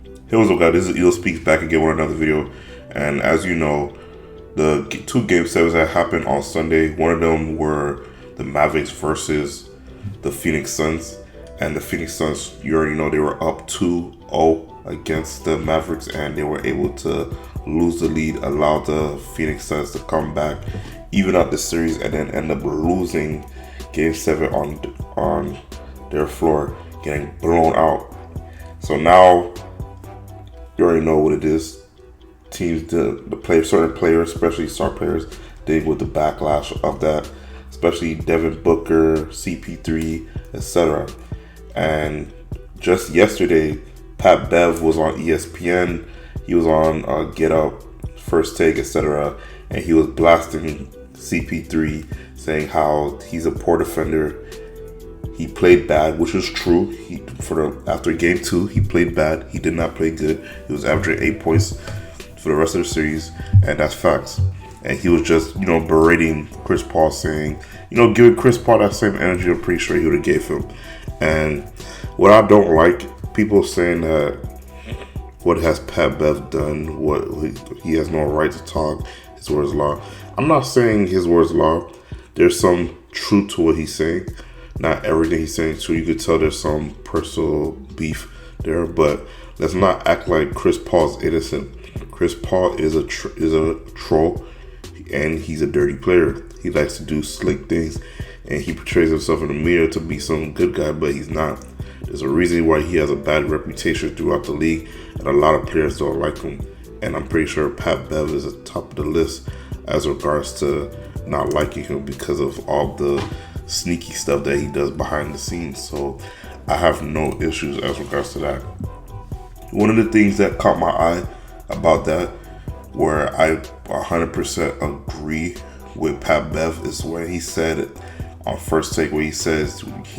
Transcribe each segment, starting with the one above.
Hey, what's up, guys? This is elospeaks back again with another video. And as you know, the two game sevens that happened on Sunday, one of them were the Mavericks versus the Phoenix Suns. And the Phoenix Suns, you already know, they were up 2-0 against the Mavericks, and they were able to lose the lead, allow the Phoenix Suns to come back, even out the series, and then end up losing game 7 on their floor, getting blown out. So now you already know what it is. Teams, certain players, especially star players, deal with the backlash of that, especially Devin Booker, CP3, etc. And just yesterday, Pat Bev was on ESPN. He was on Get Up, First Take, etc. And he was blasting CP3, saying how he's a poor defender. He played bad, which is true. After game 2, he played bad. He did not play good. He was averaging 8 points for the rest of the series, and that's facts. And he was just, berating Chris Paul, saying, giving Chris Paul that same energy I'm pretty sure he would have gave him. And what I don't like, people saying that what has Pat Bev done, what he has no right to talk, his word is law. I'm not saying his word is law. There's some truth to what he's saying. Not everything he's saying true. You could tell there's some personal beef there, but let's not act like Chris Paul's innocent. Chris Paul is a troll, and he's a dirty player. He likes to do slick things, and he portrays himself in the mirror to be some good guy, but he's not. There's a reason why he has a bad reputation throughout the league, and a lot of players don't like him. And I'm pretty sure Pat Bev is at the top of the list as regards to not liking him because of all the sneaky stuff that he does behind the scenes. So I have no issues as regards to that. One of the things that caught my eye about that, where I 100% agree with Pat Bev, is when he said on First Take, where he says why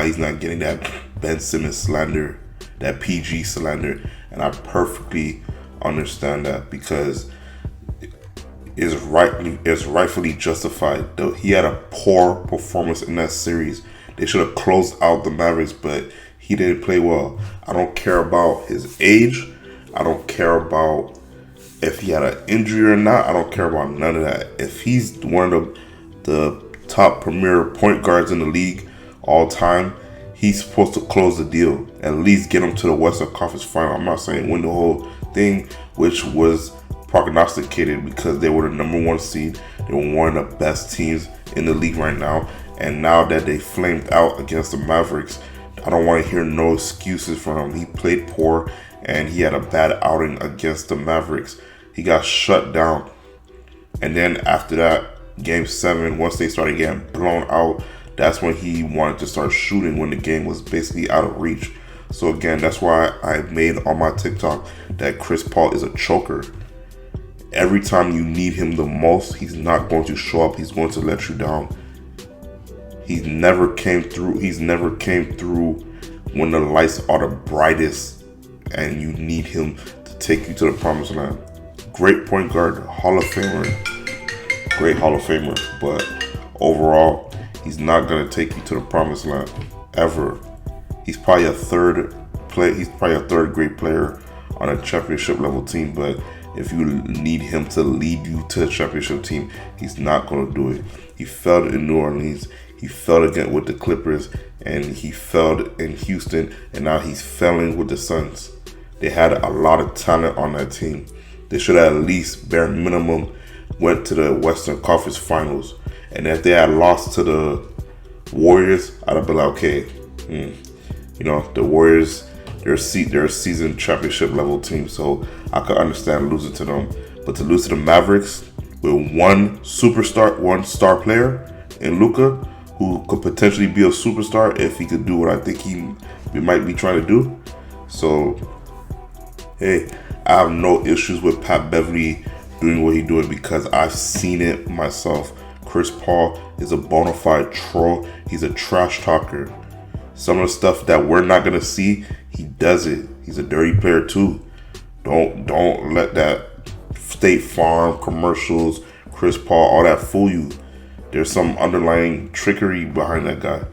he's not getting that Ben Simmons slander, that PG slander. And I perfectly understand that, because is rightfully justified. Though he had a poor performance in that series. They should have closed out the Mavericks, but he didn't play well. I don't care about his age. I don't care about if he had an injury or not. I don't care about none of that. If he's one of the top premier point guards in the league all time, he's supposed to close the deal. At least get him to the Western Conference Final. I'm not saying win the whole thing, which was prognosticated because they were the number 1 seed. They were one of the best teams in the league right now. And now that they flamed out against the Mavericks, I don't want to hear no excuses from him. He played poor, and he had a bad outing against the Mavericks. He got shut down. And then after that, game 7, once they started getting blown out, that's when he wanted to start shooting, when the game was basically out of reach. So again, that's why I made on my TikTok that Chris Paul is a choker. Every time you need him the most, he's not going to show up. He's going to let you down. He never came through when the lights are the brightest and you need him to take you to the promised land. Great point guard, Hall of Famer. Great Hall of Famer. But overall, he's not going to take you to the promised land ever. He's probably a third grade player on a championship level team, but if you need him to lead you to a championship team, he's not going to do it. He failed in New Orleans. He failed again with the Clippers, and he failed in Houston, and now he's failing with the Suns. They had a lot of talent on that team. They should have at least, bare minimum, went to the Western Conference Finals. And if they had lost to the Warriors, I'd have been like, okay, the Warriors, they're a seasoned championship level team, so I could understand losing to them. But to lose to the Mavericks with one star player in Luka, who could potentially be a superstar if he could do what I think he might be trying to do. So, hey, I have no issues with Pat Beverly doing what he's doing, because I've seen it myself. Chris Paul is a bona fide troll. He's a trash talker. Some of the stuff that we're not going to see, he does it. He's a dirty player too. Don't let that State Farm commercials, Chris Paul, all that fool you. There's some underlying trickery behind that guy.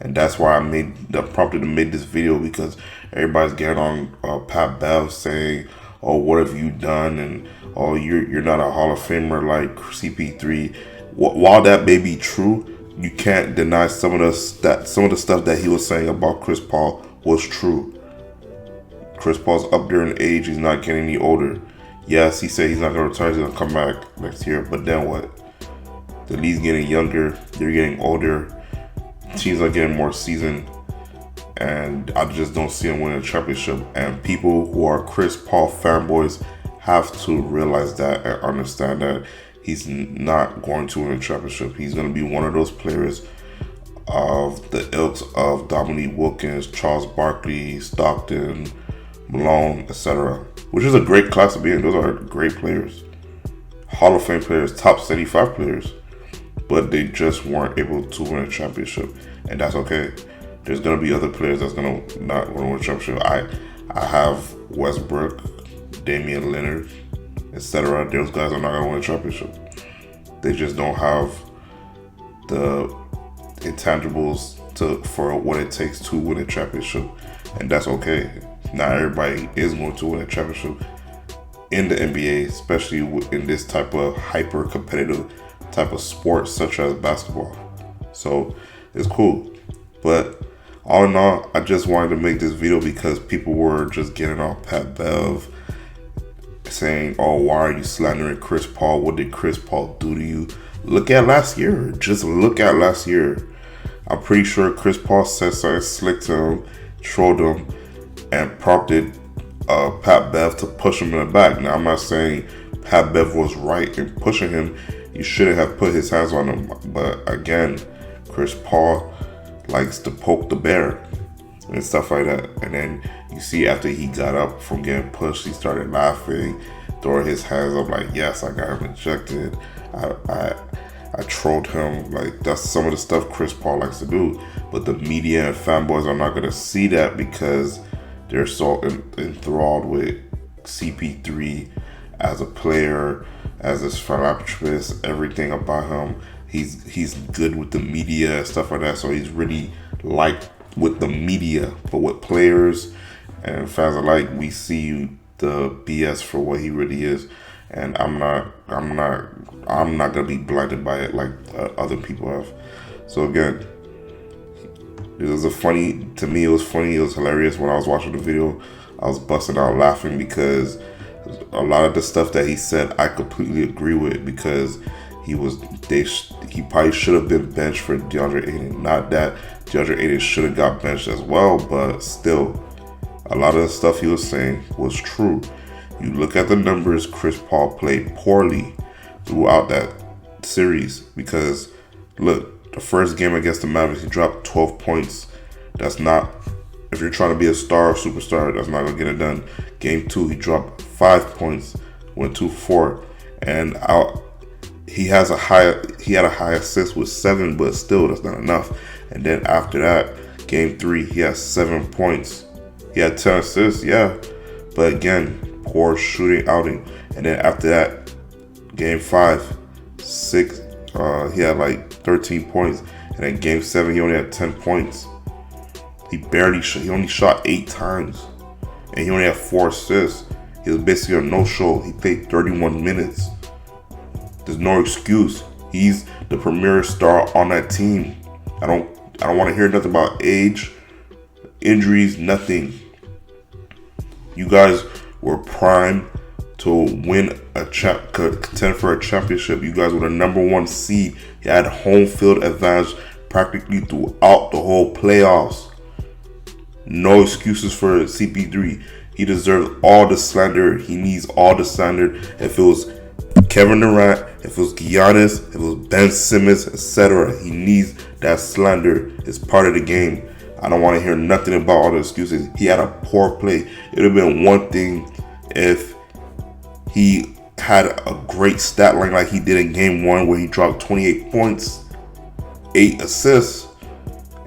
And that's why I prompted to make this video, because Everybody's getting on Pat Bev saying, "Oh, what have you done?" and "Oh, you're not a Hall of Famer like CP3." While that may be true, you can't deny some of the stuff that he was saying about Chris Paul was true. Chris Paul's up there in age. He's not getting any older. Yes, he said he's not going to retire. He's going to come back next year. But then what? The league's getting younger. They're getting older. Teams are getting more seasoned. And I just don't see him winning a championship. And people who are Chris Paul fanboys have to realize that and understand that he's not going to win a championship. He's going to be one of those players of the ilks of Dominique Wilkins, Charles Barkley, Stockton, Malone, etc., which is a great class to be in. Those are great players, Hall of Fame players, top 75 players, but they just weren't able to win a championship, and that's okay. There's gonna be other players that's gonna not win a championship. I have Westbrook, Damian Lillard, etc. Those guys are not gonna win a championship. They just don't have the intangibles for what it takes to win a championship, and that's okay. Not everybody is going to win a championship in the NBA, especially in this type of hyper competitive type of sport such as basketball. So it's cool. But all in all, I just wanted to make this video because people were just getting on Pat Bev saying, "Oh, why are you slandering Chris Paul? What did Chris Paul do to you?" Look at last year. Just look at last year. I'm pretty sure Chris Paul said something slick to him, trolled him, and prompted Pat Bev to push him in the back. Now, I'm not saying Pat Bev was right in pushing him. You shouldn't have put his hands on him. But again, Chris Paul likes to poke the bear and stuff like that. And then you see after he got up from getting pushed, he started laughing, throwing his hands up like, "Yes, I got him ejected. I trolled him." Like, that's some of the stuff Chris Paul likes to do. But the media and fanboys are not going to see that because they're so enthralled with CP3 as a player, as a philanthropist, everything about him. He's good with the media and stuff like that. So he's really liked with the media, but with players and fans alike, we see the BS for what he really is. And I'm not gonna be blinded by it like other people have. So again, it was to me, it was funny, it was hilarious when I was watching the video. I was busting out laughing because a lot of the stuff that he said, I completely agree with, because he probably should have been benched for DeAndre Ayton. Not that DeAndre Ayton should have got benched as well, but still, a lot of the stuff he was saying was true. You look at the numbers, Chris Paul played poorly throughout that series because, look, the first game against the Mavericks, he dropped 12 points. That's not, if you're trying to be a star or superstar, that's not going to get it done. Game 2, he dropped 5 points, went 2-4, and he had a high assist with 7, but still, that's not enough. And then after that, game 3, he had 7 points. He had 10 assists, yeah, but again, poor shooting outing. And then after that, game 5, 6, he had like 13 points, and then game 7 he only had 10 points. He only shot 8 times, and he only had 4 assists. He was basically a no-show. He played 31 minutes. There's no excuse. He's the premier star on that team. I don't want to hear nothing about age, injuries, nothing. You guys were primed to win contend for a championship. You guys were the number 1 seed. You had home field advantage practically throughout the whole playoffs. No excuses for CP3. He deserves all the slander. He needs all the slander. If it was Kevin Durant, if it was Giannis, if it was Ben Simmons, etc., he needs that slander. It's part of the game. I don't want to hear nothing about all the excuses. He had a poor play. It would have been one thing if he had a great stat line like he did in game 1 where he dropped 28 points, 8 assists,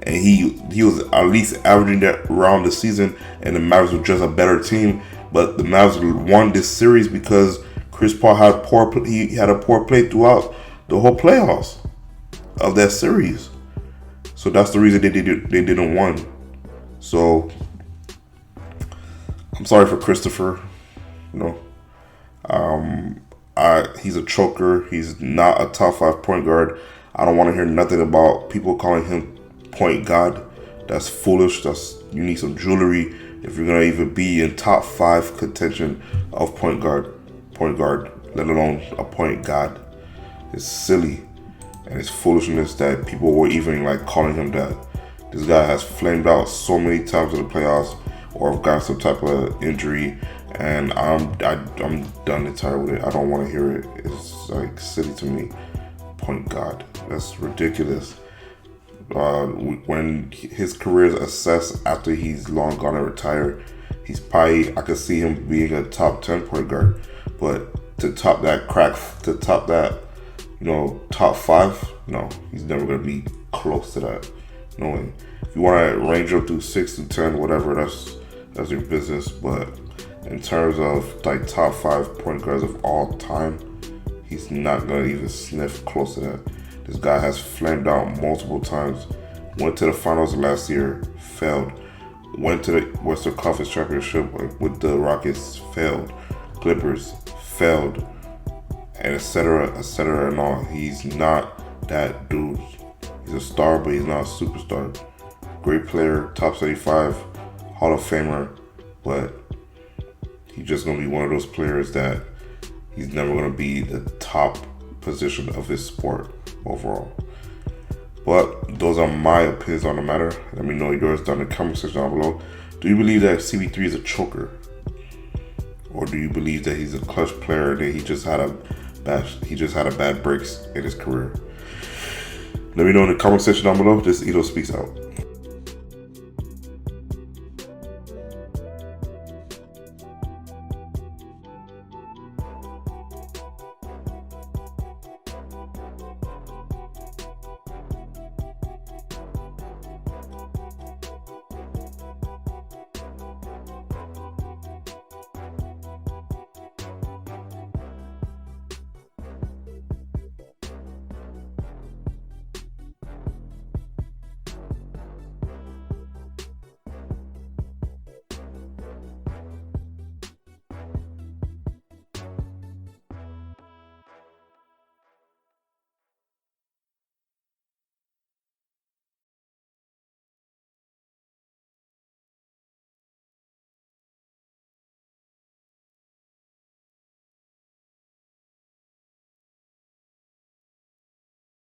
and he was at least averaging that around the season, and the Mavericks were just a better team. But the Mavericks won this series because Chris Paul had a poor play throughout the whole playoffs of that series. So that's the reason they didn't win. So I'm sorry for Christopher. You know, he's a choker. He's not a top 5 point guard. I don't want to hear nothing about people calling him point guard. That's foolish. You need some jewelry if you're gonna even be in top 5 contention of point guard, let alone a point guard. It's silly, and it's foolishness that people were even like calling him that. This guy has flamed out so many times in the playoffs, or got some type of injury, and I'm done and tired with it. I don't want to hear it. It's like silly to me. Point guard, that's ridiculous. When his career is assessed after he's long gone and retired, I could see him being a top 10 point guard, but to top that, top 5, no, he's never gonna be close to that. No way. If you want to range up to 6 to 10, whatever, that's your business. But in terms of like top 5 point guards of all time, he's not gonna even sniff close to that. This guy has flamed out multiple times. Went to the finals last year, failed. Went to the Western Conference Championship with the Rockets, failed. Clippers, failed. And etc. and all. He's not that dude. He's a star, but he's not a superstar. Great player, top 75, Hall of Famer, but he's just going to be one of those players that he's never going to be the top position of his sport overall. But those are my opinions on the matter. Let me know yours down in the comment section down below. Do you believe that CP3 is a choker? Or do you believe that he's a clutch player and that he just had a bad breaks in his career? Let me know in the comment section down below. This is EloSpeaks out.